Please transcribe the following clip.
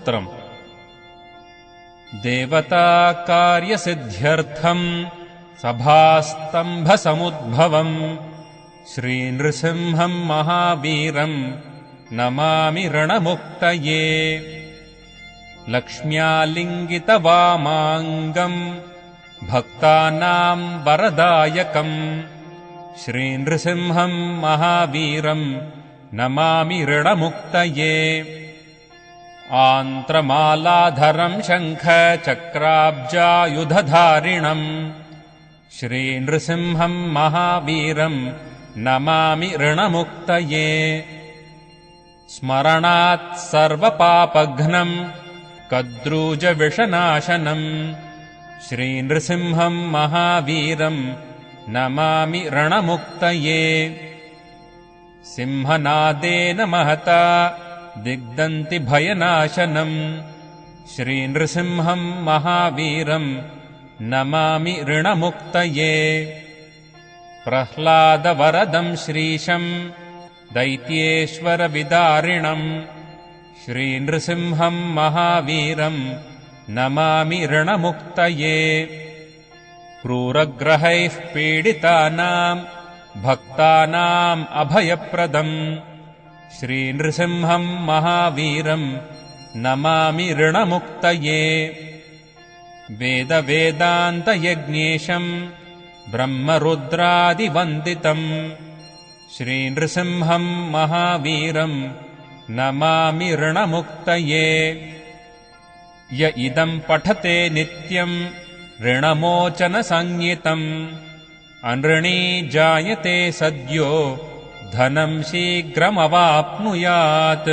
स्तोत्रम्। देवता कार्यसिद्ध्यर्थम् सभास्तम्भसमुद्भवम् श्रीनृसिंहम् महावीरम् नमामि रणमुक्तये। लक्ष्म्यालिङ्गितवामाङ्गम् भक्तानाम् वरदायकम् श्रीनृसिंहम् महावीरम् नमामि ऋणमुक्तये। आन्त्रमालाधरम् शङ्खचक्राब्जायुधधारिणम् श्रीनृसिंहम् महावीरम् नमामि ऋणमुक्तये। स्मरणात् सर्वपापघ्नम् कद्रूजविषनाशनम् श्रीनृसिंहम् महावीरम् नमामि रणमुक्तये। सिंहनादेन महता दिग्दन्ति भयनाशनम् श्रीनृसिंहम् महावीरम् नमामि ऋणमुक्तये। प्रह्लादवरदम् श्रीशम् दैत्येश्वरविदारिणम् श्रीनृसिंहम् महावीरम् नमामि ऋणमुक्तये। क्रूरग्रहैः पीडितानाम् भक्तानाम् अभयप्रदम् श्रीनृसिंहम् महावीरम् नमामि ऋणमुक्तये। वेदवेदान्तयज्ञेशम् ब्रह्मरुद्रादिवन्दितम् श्रीनृसिंहम् महावीरम् नमामि ऋणमुक्तये। य इदम् पठते नित्यम् ऋणमोचनसंज्ञितम् अनृणी जायते सद्यो धनम् शीघ्रमवाप्नुयात्।